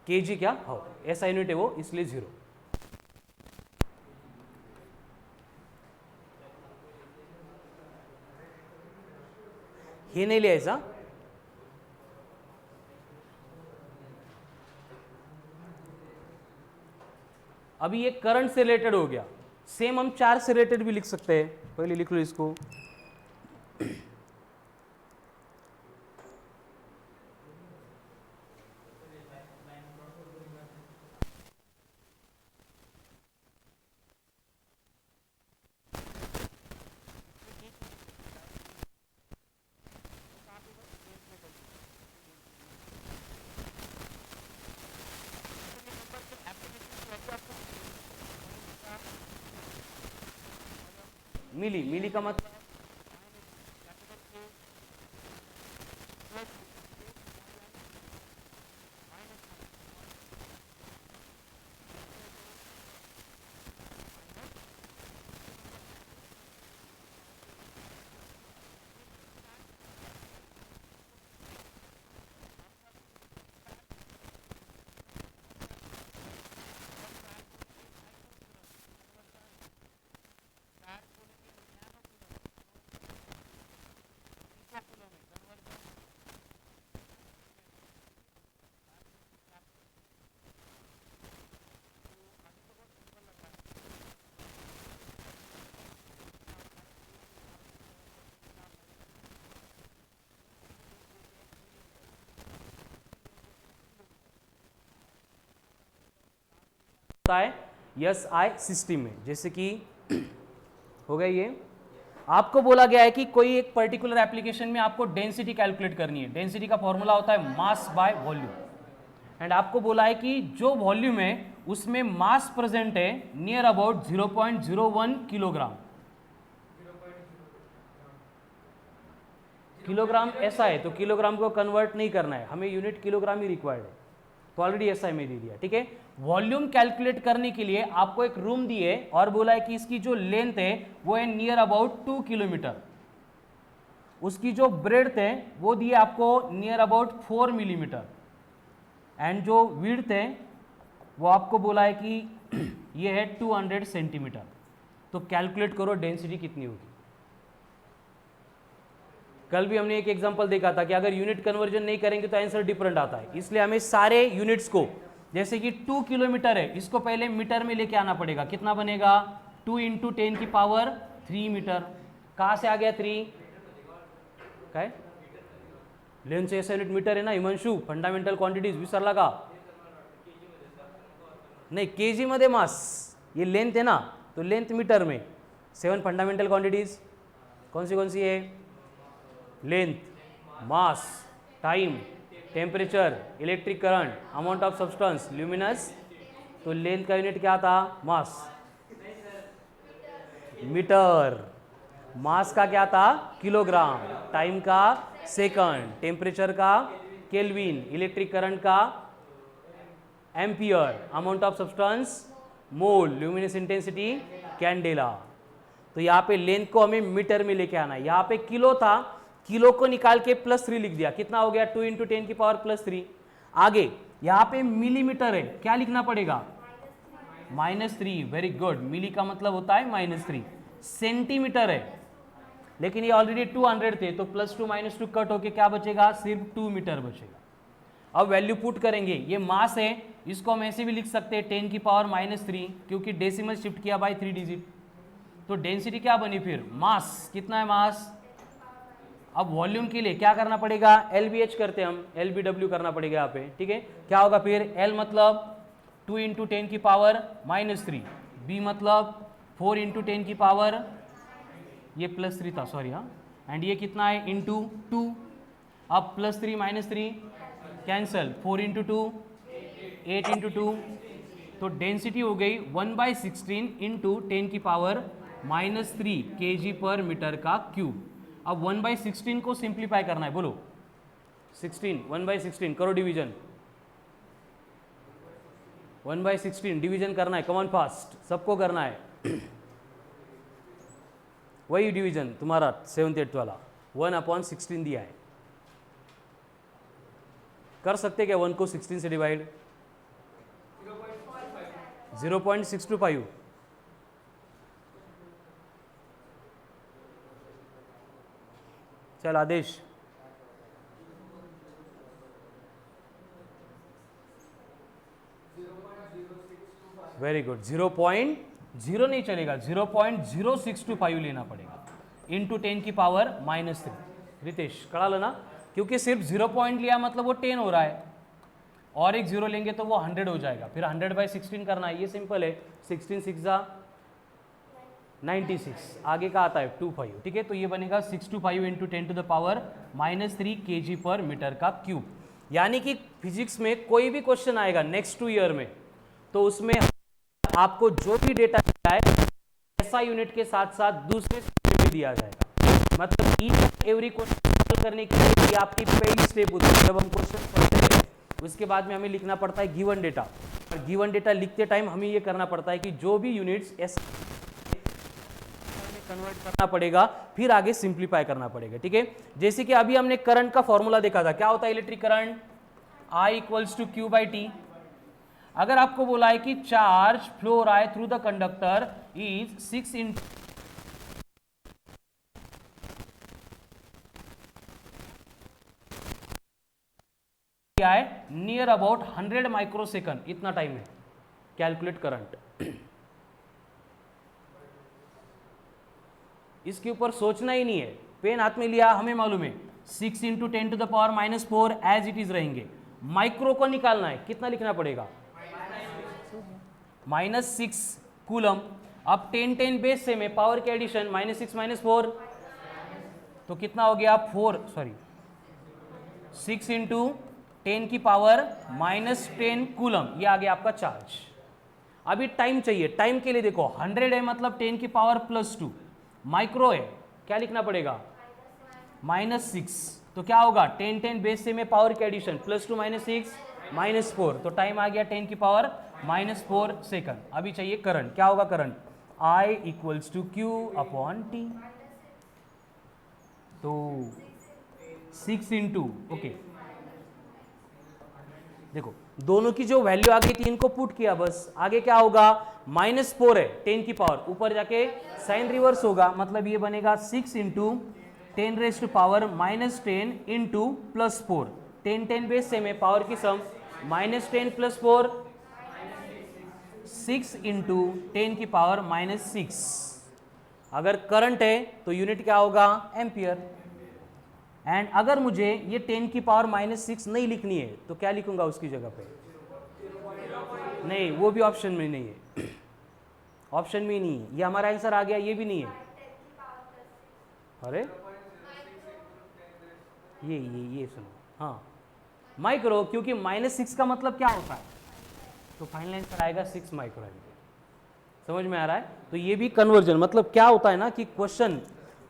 Speaker 1: केजी क्या, हाँ ऐसा यूनिट है वो, इसलिए 0। ये नहीं लिया ऐसा। अभी ये करंट से रिलेटेड हो गया, सेम हम चार्ज से रिलेटेड भी लिख सकते हैं। पहले लिख लो इसको, मिली का मतलब होता है SI सिस्टम में। जैसे कि हो गया ये, आपको बोला गया है कि कोई एक पर्टिकुलर एप्लीकेशन में आपको डेंसिटी कैलकुलेट करनी है। डेंसिटी का फॉर्मूला होता है मास बाय वॉल्यूम। एंड आपको बोला है कि जो वॉल्यूम है उसमें मास प्रेजेंट है नियर अबाउट 0.01 किलोग्राम। किलोग्राम ऐसा है तो किलोग्राम को कन्वर्ट नहीं करना है, हमें यूनिट किलोग्राम ही रिक्वायर्ड है, तो ऑलरेडी ऐसा में दे दिया। ठीक है, वॉल्यूम कैलकुलेट करने के लिए आपको एक रूम दी है और बोला है कि इसकी जो लेंथ है वो है नियर अबाउट 2 किलोमीटर, उसकी जो ब्रेड्थ है वो दी है आपको नियर अबाउट 4 मिलीमीटर, एंड जो विड्थ है वो आपको बोला है कि ये है 200 सेंटीमीटर। तो कैलकुलेट करो डेंसिटी कितनी होगी। कल भी हमने एक एग्जांपल देखा था कि अगर यूनिट कन्वर्जन नहीं करेंगे तो आंसर डिफरेंट आता है, इसलिए हमें सारे यूनिट्स को, जैसे कि 2 किलोमीटर है, इसको पहले मीटर में लेके आना पड़ेगा। कितना बनेगा? 2 × 10 की पावर 3 मीटर। कहाँ से आ गया 3? काय लेंथ से ऐसा यूनिट मीटर है ना हिमांशु, फंडामेंटल क्वांटिटीज विसरला का? नहीं, केजी मध्ये मास, ये लेंथ है ना, तो लेंथ मीटर में। 7 फंडामेंटल क्वांटिटीज कौन सी है? Length, mass, time, temperature, electric current, amount of substance, luminous. तो लेंथ का यूनिट क्या था? मास, मीटर। मास का क्या था? किलोग्राम। टाइम का सेकंड, टेम्परेचर का केल्विन, इलेक्ट्रिक करंट का ampere, amount of substance mole, luminous intensity candela. तो यहाँ पे लेंथ को हमें मीटर में लेके आना है। यहाँ पे किलो था, किलो को निकाल के +3 लिख दिया। कितना हो गया? 2 × 10 की पावर +3। आगे यहाँ पे मिलीमीटर है, क्या लिखना पड़ेगा? -3। वेरी गुड, मिली का मतलब होता है -3। सेंटीमीटर है, लेकिन ये ऑलरेडी 200 थे, तो +2 -2 कट होके क्या बचेगा? सिर्फ 2 मीटर बचेगा। अब वैल्यू पुट करेंगे, ये मास है, इसको हम ऐसे भी लिख सकते हैं 10 की पावर -3, क्योंकि डेसिमल शिफ्ट किया बाय 3 डिजिट। तो डेंसिटी क्या बनी फिर? मास। कितना है मास? अब वॉल्यूम के लिए क्या करना पड़ेगा? LBH करते हैं हम, LBW करना पड़ेगा यहाँ पे। ठीक है, क्या होगा फिर? L मतलब 2 × 10 की पावर -3, B मतलब 4 × 10 की पावर, ये +3 था सॉरी, हाँ, एंड ये कितना है? इंटू 2। अब +3 -3 कैंसल, 4 × 2 8 × 2, तो डेंसिटी हो गई 1/16 × 10 की पावर -3 kg/मीटर का क्यूब। अब 1/16 को सिंप्लीफाई करना है, बोलो 16, 1/16 करो डिवीजन, 1/16 डिवीजन करना है, कमॉन फास्ट, सबको करना है। वही डिवीजन तुम्हारा 7th 8th वाला, 1/16 दिया है। कर सकते क्या 1 को 16 से डिवाइड? 0.625। चल आदेश, वेरी गुड। 0.0 नहीं चलेगा, 0.0625 लेना पड़ेगा, इंटू 10 की पावर -3। रितेश कड़ा लो ना, क्योंकि सिर्फ 0 पॉइंट लिया मतलब वो 10 हो रहा है, और एक 0 लेंगे तो वो 100 हो जाएगा। फिर 100/16 करना है, ये सिंपल है। 16 6 96, आगे का आता है 25। ठीक है, तो ये बनेगा 625 × 10⁻³ kg/मीटर का क्यूब। यानी कि फिजिक्स में कोई भी क्वेश्चन आएगा नेक्स्ट 2 ईयर में, तो उसमें आपको जो भी डेटा दिया है ऐसा यूनिट के साथ साथ दूसरे भी दिया जाएगा। मतलब ईच एवरी क्वेश्चन करने के लिए ये आपकी पहली स्टेप होती है। जब हम क्वेश्चन पढ़ते हैं उसके बाद में हमें लिखना पड़ता है गिवन डेटा, और गिवन डेटा लिखते टाइम हमें ये करना पड़ता है कि जो भी यूनिट्स ऐसे कन्वर्ट करना पड़ेगा, फिर आगे सिंप्लीफाई करना पड़ेगा। ठीक है, जैसे कि अभी हमने करंट का फॉर्मूला देखा था, क्या होता है इलेक्ट्रिक करंट? I = Q/T। अगर आपको बोला है कि चार्ज फ्लो हो रहा है through the conductor is 6 × near about 100 microsecond, इतना टाइम है, कैलकुलेट करंट। इसके ऊपर सोचना ही नहीं है, पेन हाथ में लिया, हमें मालूम है 6 × 10⁻⁴ एज इट इज रहेंगे। माइक्रो को निकालना है, कितना लिखना पड़ेगा? -6 कूलम। अब 10 बेस से में पावर के एडिशन, -6 -4, तो कितना हो गया? 6 × 10 की पावर -10 कूलम, ये आ गया आपका चार्ज। अभी टाइम चाहिए, टाइम के लिए देखो 100 है मतलब 10 की पावर +2, माइक्रो है क्या लिखना पड़ेगा -6, तो क्या होगा 10 10 बेस से में पावर की एडिशन, +2 -6 -4, तो टाइम आ गया 10 की पावर -4 सेकंड। अभी चाहिए करंट, क्या होगा करंट I = Q/T, तो 6 इंटू, ओके देखो दोनों की जो वैल्यू आ गई थी इनको पुट किया, बस आगे क्या होगा -4 है 10 की पावर, ऊपर जाके साइन रिवर्स होगा, मतलब ये बनेगा 6 इंटू 10 -10 इंटू +4, 10 10 बेस से में पावर की सम -10 +4 6 इंटू 10 की पावर -6। अगर करंट है तो यूनिट क्या होगा एम्पियर। एंड अगर मुझे ये 10 की पावर -6 नहीं लिखनी है तो क्या लिखूंगा उसकी जगह पे, नहीं वो भी ऑप्शन में नहीं है, ऑप्शन में नहीं है, ये हमारा आंसर आ गया, ये भी नहीं है। अरे ये सुनो, हाँ माइक्रो, क्योंकि -6 का मतलब क्या होता है, तो फाइनल आंसर आएगा 6 माइक्रो एम्पियर। समझ में आ रहा है? तो ये भी कन्वर्जन, मतलब क्या होता है ना कि क्वेश्चन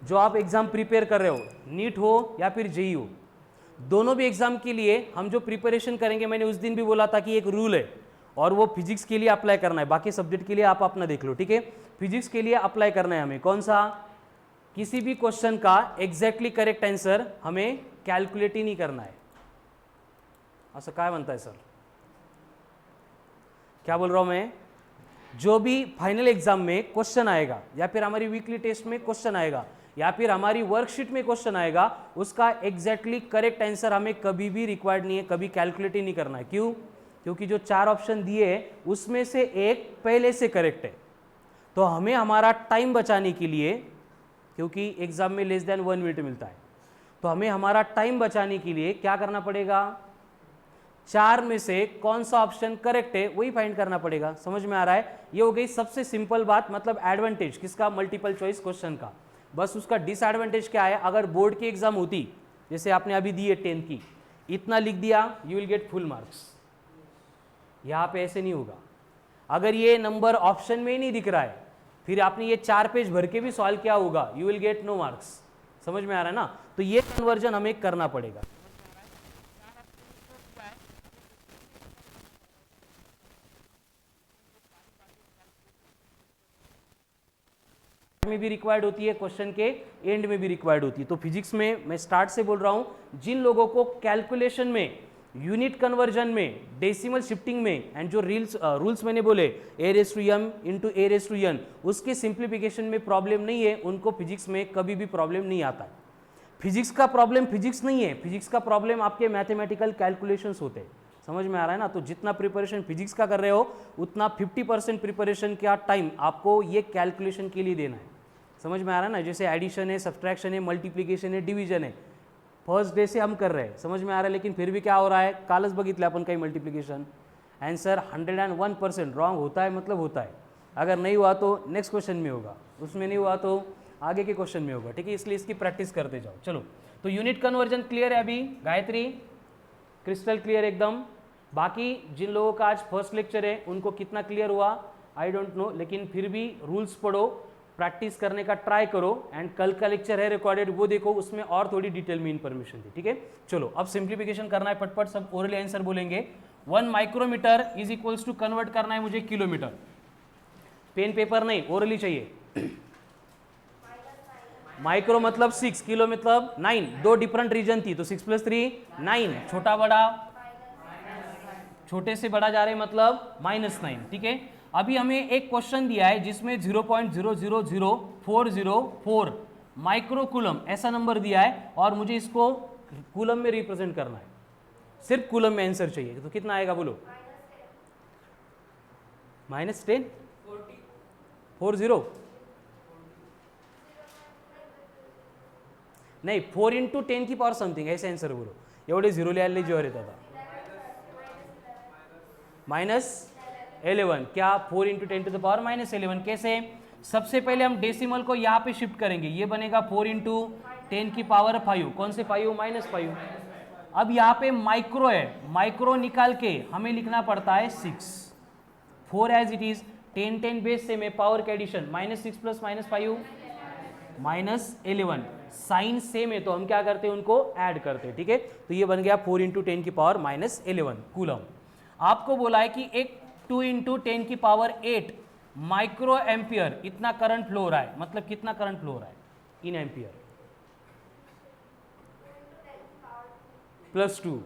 Speaker 1: जो आप एग्जाम प्रिपेयर कर रहे हो, नीट हो या फिर जेईई हो, दोनों भी एग्जाम के लिए हम जो प्रिपरेशन करेंगे, मैंने उस दिन भी बोला था कि एक रूल है और वो फिजिक्स के लिए अप्लाई करना है, बाकी सब्जेक्ट के लिए आप अपना देख लो, ठीक है। फिजिक्स के लिए अप्लाई करना है हमें, कौन सा, किसी भी क्वेश्चन का एग्जैक्टली करेक्ट आंसर हमें कैलकुलेट ही नहीं करना है। असं काय म्हणताय सर, क्या बोल रहा हूं मैं, जो भी फाइनल एग्जाम में क्वेश्चन आएगा या फिर हमारी वीकली टेस्ट में क्वेश्चन आएगा या फिर हमारी वर्कशीट में क्वेश्चन आएगा, उसका एग्जैक्टली करेक्ट आंसर हमें कभी भी रिक्वायर्ड नहीं है, कभी कैलकुलेट ही नहीं करना है। क्यों? क्योंकि जो 4 ऑप्शन दिए हैं उसमें से एक पहले से करेक्ट है, तो हमें हमारा टाइम बचाने के लिए, क्योंकि एग्जाम में लेस देन 1 मिनट मिलता है, तो हमें हमारा टाइम बचाने के लिए क्या करना पड़ेगा, 4 में से कौन सा ऑप्शन करेक्ट है वही फाइंड करना पड़ेगा। समझ में आ रहा है? ये हो गई सबसे सिंपल बात, मतलब एडवांटेज किसका, मल्टीपल चॉइस क्वेश्चन का। बस उसका डिसएडवांटेज क्या है, अगर बोर्ड की एग्जाम होती, जैसे आपने अभी दी है 10 की, इतना लिख दिया you will get full marks, यहां पे ऐसे नहीं होगा। अगर ये नंबर ऑप्शन में ही नहीं दिख रहा है, फिर आपने ये 4 पेज भर के भी सॉल्व किया होगा, you will get no marks. समझ में आ रहा है ना? तो ये कन्वर्जन हमें करना पड़ेगा। में भी रिक्वायर्ड होती है, क्वेश्चन के एंड में भी रिक्वायर्ड होती है। तो फिजिक्स में मैं स्टार्ट से बोल रहा हूं, जिन लोगों को कैलकुलेशन में, यूनिट कन्वर्जन में, डेसिमल शिफ्टिंग में, एंड जो रूल्स मैंने बोले a⁻m इंटू a⁻n, उसके सिंप्लीफिकेशन में प्रॉब्लम नहीं है, उनको फिजिक्स में कभी भी प्रॉब्लम नहीं आता है। फिजिक्स का प्रॉब्लम फिजिक्स नहीं है, फिजिक्स का प्रॉब्लम आपके मैथमेटिकल कैलकुलेशंस होते हैं। समझ में आ रहा है ना? तो जितना प्रिपरेशन फिजिक्स का कर रहे हो, उतना 50% प्रिपरेशन का टाइम आपको ये कैलकुलेशन के लिए देना है। समझ में आ रहा है ना? जैसे एडिशन है, सब्ट्रैक्शन है, मल्टीप्लिकेशन है, डिवीजन है, फर्स्ट डे से हम कर रहे हैं, समझ में आ रहा है, लेकिन फिर भी क्या हो रहा है, कालच बघितलं आपण काही मल्टीप्लिकेशन, आंसर 101% रॉन्ग होता है, मतलब होता है। अगर नहीं हुआ तो नेक्स्ट क्वेश्चन में होगा, उसमें नहीं हुआ तो आगे के क्वेश्चन में होगा, ठीक है। इसलिए इसकी प्रैक्टिस करते जाओ। चलो, तो यूनिट कन्वर्जन क्लियर है अभी, गायत्री क्रिस्टल क्लियर एकदम। बाकी जिन लोगों का आज फर्स्ट लेक्चर है उनको कितना क्लियर हुआ आई डोंट नो, लेकिन फिर भी रूल्स पढ़ो, प्रैक्टिस करने का ट्राई करो, एंड कल का लेक्चर है रिकॉर्डेड, वो देखो, उसमें और थोड़ी डिटेल में इन्फॉर्मेशन थी, ठीक है। चलो अब सिंप्लीफिकेशन करना है, फटफट सब ओरली आंसर बोलेंगे। 1 micrometre is equals to convert करना है मुझे किलोमीटर, पेन पेपर नहीं, ओरली चाहिए। माइक्रो मतलब 6, किलो मतलब 9, 2 डिफरेंट रीजन थी, तो 6 + 3 9, छोटा बड़ा, छोटे से बड़ा जा रहे मतलब -9, ठीक है। अभी हमें एक क्वेश्चन दिया है जिसमें 0.000404 माइक्रो कूलम ऐसा नंबर दिया है, और मुझे इसको कूलम में रिप्रेजेंट करना है, सिर्फ कूलम में आंसर चाहिए, तो कितना आएगा बोलो, -10 40 नहीं, 4 × 10 की पावर समथिंग ऐसे आंसर बोलो, एवढे 0 लिहायला जीवावर येत आता। -11, क्या 4 × 10⁻11, कैसे? सबसे पहले हम डेसिमल को यहाँ पे शिफ्ट करेंगे, ये बनेगा 4 × 10 की पावर 5, कौन से 5, -5। अब यहाँ पे माइक्रो है, माइक्रो निकाल के हमें लिखना पड़ता है 6, 4 एज इट इज, 10 10 बेस से में पावर के एडिशन, -6 + -5 -11, साइन सेम है तो हम क्या करते हैं, उनको ऐड करते हैं, ठीक है। तो ये बन गया 4 × 10 की पावर -11 कूलम। आपको बोला है कि एक 2 × 10 की पावर 8 माइक्रो एम्पियर इतना करंट फ्लो हो रहा है, मतलब कितना करंट फ्लो हो रहा है इन एम्पियर, +2,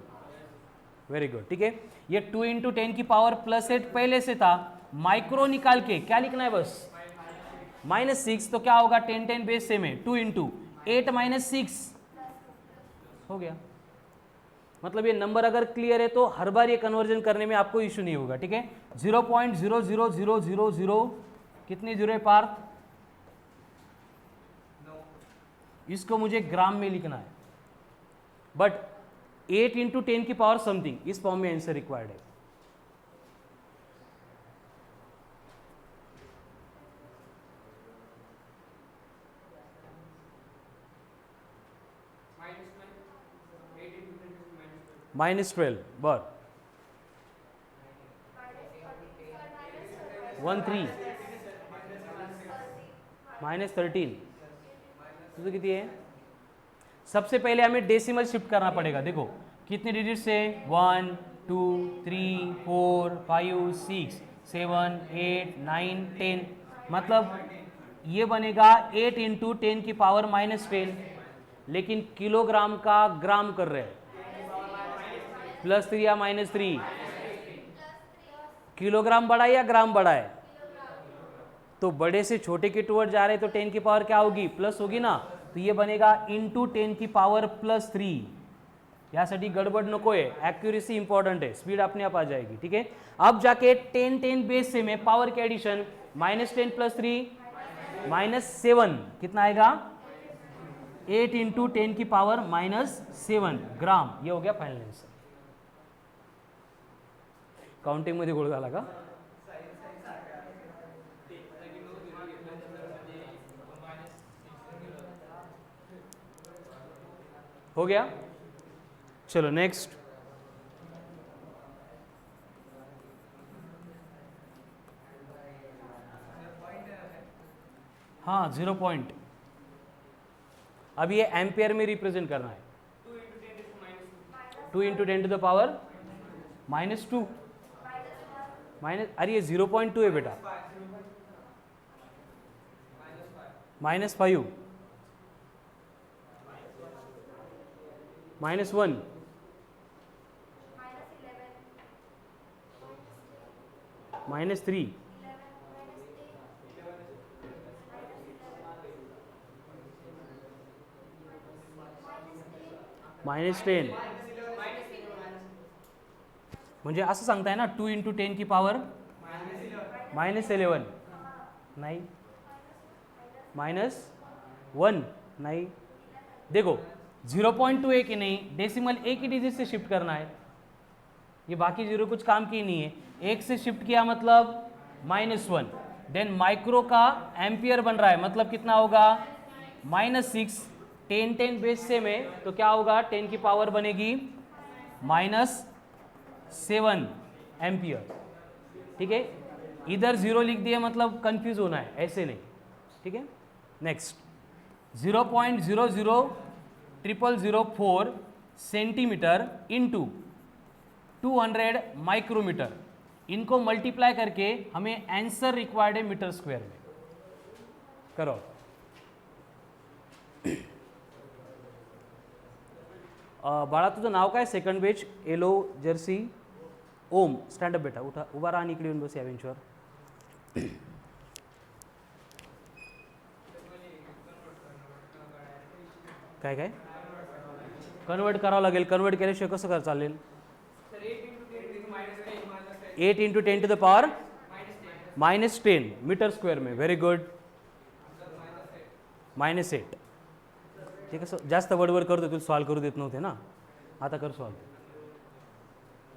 Speaker 1: वेरी गुड, ठीक है। ये 2 × 10 की पावर +8 पहले से था, माइक्रो निकाल के क्या लिखना है बस -6, तो क्या होगा 10 10 बेस से में 2 × 8 -6 हो गया। मतलब ये नंबर अगर क्लियर है तो हर बार ये कन्वर्जन करने में आपको इश्यू नहीं होगा, ठीक है। 0.00000 कितने जीरो है पार्थ, इसको मुझे ग्राम में लिखना है, बट 8 × 10 की पावर समथिंग, इस फॉर्म में आंसर रिक्वायर्ड है। -12 बर 13 -13 तो कितनी है। सबसे पहले हमें डेसिमल शिफ्ट करना पड़ेगा, देखो कितने डिजिट से 1 2 3 4 5 6 7 8 9 10, मतलब ये बनेगा 8 × 10 की पावर -10, लेकिन किलोग्राम का ग्राम कर रहे हैं, +3 या -3, किलोग्राम बड़ा है या ग्राम बड़ा है, तो बड़े से छोटे के टुवर्ड जा रहे हैं तो 10 की पावर क्या होगी, प्लस होगी ना, तो ये बनेगा × 10 की पावर +3। यासाठी गडबड नको है, एक्यूरेसी इंपॉर्टेंट है, स्पीड अपने आप आ जाएगी, ठीक है। अब जाके 10 10 बेस से में पावर के एडिशन, -10 + 3 -7 कितना आएगा, 8 × 10 की पावर -7 ग्राम, ये हो गया फाइनल आंसर। काउंटिंग मध्ये गोळ झाला का, हो गया। चलो नेक्स्ट, हाँ 0 पॉइंट, अब ये एम्पियर में रिप्रेजेंट करना है, 2 × 10 टू द पावर -2 अरे ये 0.2 है बेटा, -5 -1 -3 -10, म्हणजे असं सांगताय ना 2 × 10 की पावर -11 नहीं, -1 नहीं, देखो 0.2 एक ही नहीं, डेसिमल एक ही डिजिट से शिफ्ट करना है, ये बाकी जीरो कुछ काम की नहीं है, एक से शिफ्ट किया मतलब -1, देन माइक्रो का एम्पियर बन रहा है, मतलब कितना होगा -6, 10 10 बेस से में तो क्या होगा 10 की पावर बनेगी -7 एम्पियर, ठीक है। इधर 0 लिख दिए मतलब कंफ्यूज होना है, ऐसे नहीं, ठीक है। नेक्स्ट 0.0000004 सेंटीमीटर इंटू 200 माइक्रोमीटर, इनको मल्टीप्लाई करके हमें आंसर रिक्वायर्ड है मीटर स्क्वायर में, करो। बाळा तुझं नाव काय, सेकंड बेच, येलो जर्सी, ओम, स्टँडअप बेटा, उठा, उभा राहा आणि इकडे येऊन बस या बेंचवर। काय काय कन्वर्ट करावं लागेल, कन्वर्ट केल्याशिवाय कसं कर चालेल, 8 × 10 to the power -10 metre square में, वेरी गुड, -8, ठीक है। जास्त बडबड करतो, तुला सॉल्व करू देत नव्हते ना, आता कर सॉल्व।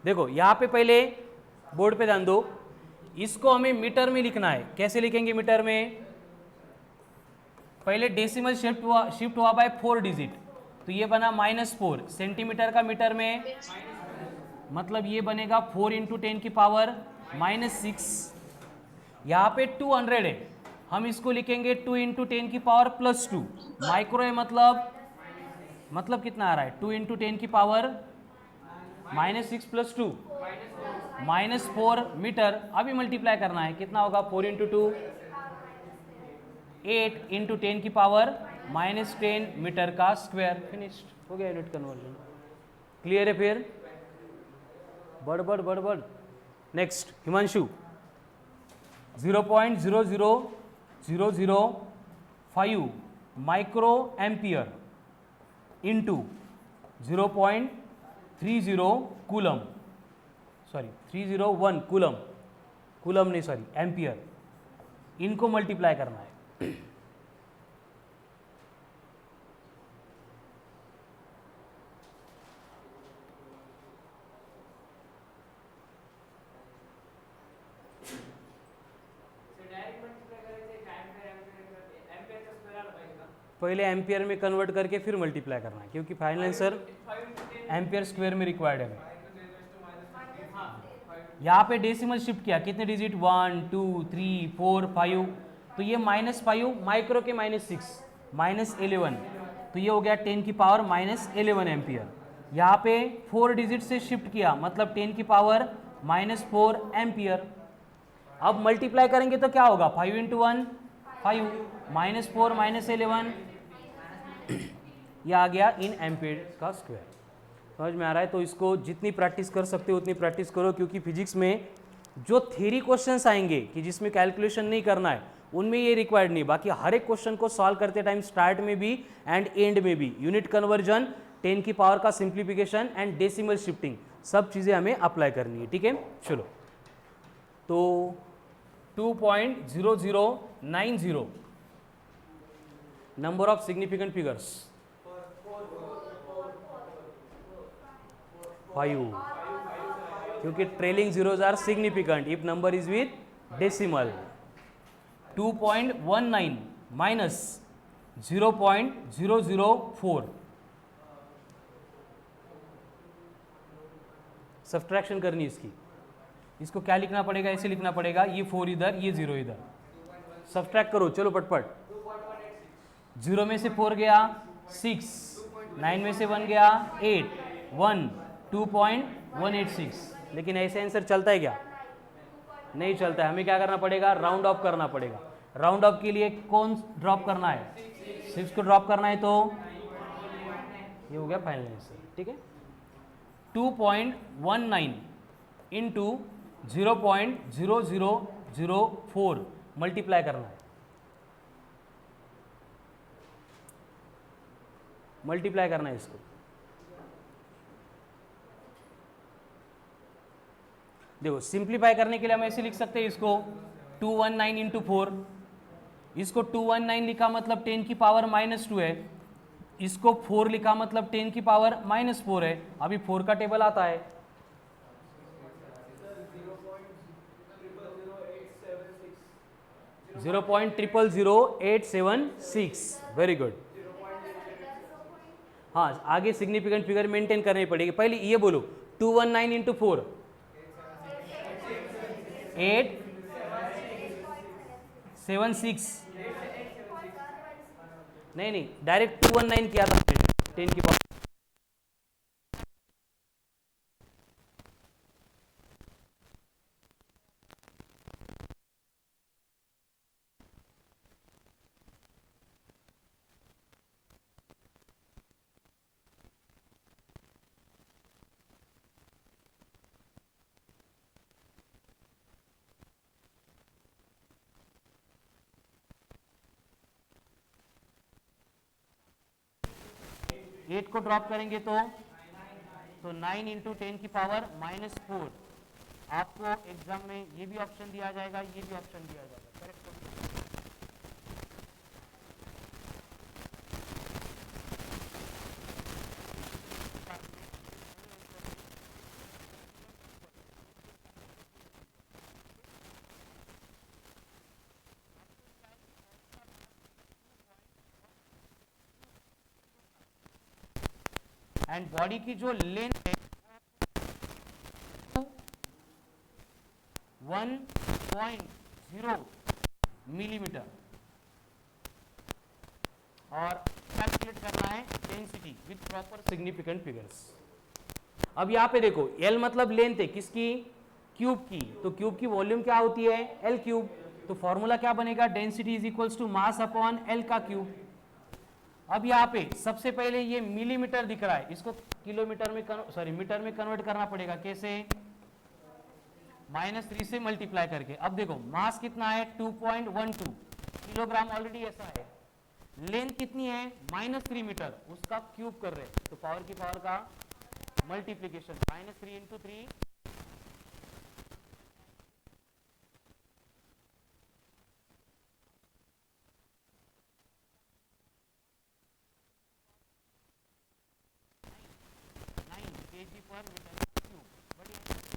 Speaker 1: देखो यहाँ पे पहले बोर्ड पे ध्यान दो, इसको हमें मीटर में लिखना है, कैसे लिखेंगे मीटर में, पहले डेसिमल शिफ्ट हुआ बाय 4 डिजिट, तो ये बना -4 सेंटीमीटर का मीटर में, मतलब ये बनेगा 4 इंटू 10 की पावर -6। यहाँ पे 200 है, हम इसको लिखेंगे 2 इंटू 10 की पावर +2। माइक्रो है मतलब कितना आ रहा है, 2 इंटू 10 की पावर -6 + 2 -4 मीटर। अभी मल्टीप्लाई करना है, कितना होगा, 4 इंटू 2 8 इंटू 10 की पावर -10 मीटर का स्क्वायर। फिनिश्ड, हो गया यूनिट कन्वर्जन। क्लियर है? फिर बढ़। Next Himanshu, 0.00005 micro ampere into 0.30 coulomb, sorry 301 coulomb नहीं, सॉरी एम्पियर, इनको मल्टीप्लाई करना है। पहले एम्पियर में कन्वर्ट करके फिर मल्टीप्लाई करना है, क्योंकि फाइनल आंसर एम्पियर स्क्वायर में रिक्वायर्ड है। यहाँ पे डेसिमल शिफ्ट किया, कितने डिजिट, 1 2 3 4 5, तो ये -5 माइक्रो के -6 -11, तो ये हो गया 10 की पावर -11 एम्पियर। यहाँ पे 4 डिजिट से शिफ्ट किया, मतलब 10 की पावर -4 एम्पियर। अब मल्टीप्लाई करेंगे तो क्या होगा, 5 इंटू 1 5 -4 -11, यह आ गया इन एम्पियर का स्क्वायर। समझ में आ रहा है? तो इसको जितनी प्रैक्टिस कर सकते हो उतनी प्रैक्टिस करो, क्योंकि फिजिक्स में जो थ्योरी क्वेश्चंस आएंगे कि जिसमें कैलकुलेशन नहीं करना है, उनमें ये रिक्वायर्ड नहीं। बाकी हर एक क्वेश्चन को सॉल्व करते टाइम स्टार्ट में भी एंड एंड में भी यूनिट कन्वर्जन, 10 की पावर का सिंप्लीफिकेशन एंड डेसिमल शिफ्टिंग, सब चीज़ें हमें अप्लाई करनी है। ठीक है, चलो। तो 2.0090 नंबर ऑफ सिग्निफिकेंट फिगर्स 5, क्योंकि trailing zeros are significant if number is with decimal. 2.19 minus 0.004, subtraction करनी इसकी। इसको क्या लिखना पड़ेगा, ऐसे लिखना पड़ेगा, ये 4 इधर, ये 0 इधर, सब्ट्रैक्ट करो। चलो पटपट, 0 में से 4 गया 6, 9 में से 1 गया 8, 1 2.186। लेकिन ऐसे आंसर चलता है क्या? नहीं चलता है। हमें क्या करना पड़ेगा, राउंड ऑफ करना पड़ेगा। राउंड ऑफ के लिए कौन ड्रॉप करना है, 6 को ड्रॉप करना है, तो ये हो गया फाइनल आंसर। ठीक है, 2.19 इंटू 0.0004 मल्टीप्लाई करना है, मल्टीप्लाई करना है इसको। देखो सिंप्लीफाई करने के लिए हम ऐसे लिख सकते हैं इसको, 219 इंटू 4, इसको 219 लिखा मतलब 10 की पावर -2 है, इसको 4 लिखा मतलब 10 की पावर -4 है। अभी 4 का टेबल आता है, 0.000876। Very good. हाँ, आगे सिग्निफिकेंट फिगर मेंटेन करनी पड़ेगी। पहले ये बोलो, 219 इंटू 4 876। नहीं, डायरेक्ट 219 किया था 10 की पावर। एट को ड्रॉप करेंगे तो 9 इंटू 10 की पावर -4। आपको एग्जाम में ये भी ऑप्शन दिया जाएगा, ये भी ऑप्शन दिया जाएगा, करेक्ट। एंड बॉडी की जो लेंथ है 1.0 मिलीमीटर, और कैलकुलेट करना है density with proper significant figures. अब यहां पे देखो L मतलब लेंथ है किसकी, क्यूब की, तो क्यूब की वॉल्यूम क्या होती है L क्यूब, तो फॉर्मूला क्या बनेगा, density is equals to mass upon L का क्यूब। अब यहाँ पे सबसे पहले ये मिलीमीटर दिख रहा है, इसको किलोमीटर में मीटर में कन्वर्ट करना पड़ेगा, कैसे, -3 से मल्टीप्लाई करके। अब देखो मास कितना है 2.12 किलोग्राम, ऑलरेडी ऐसा है। लेंथ कितनी है -3 मीटर, उसका क्यूब कर रहे हैं, तो पावर की पावर का मल्टीप्लीकेशन, -3 × 3 9 kg पर मीटर क्यूब। बढ़िया।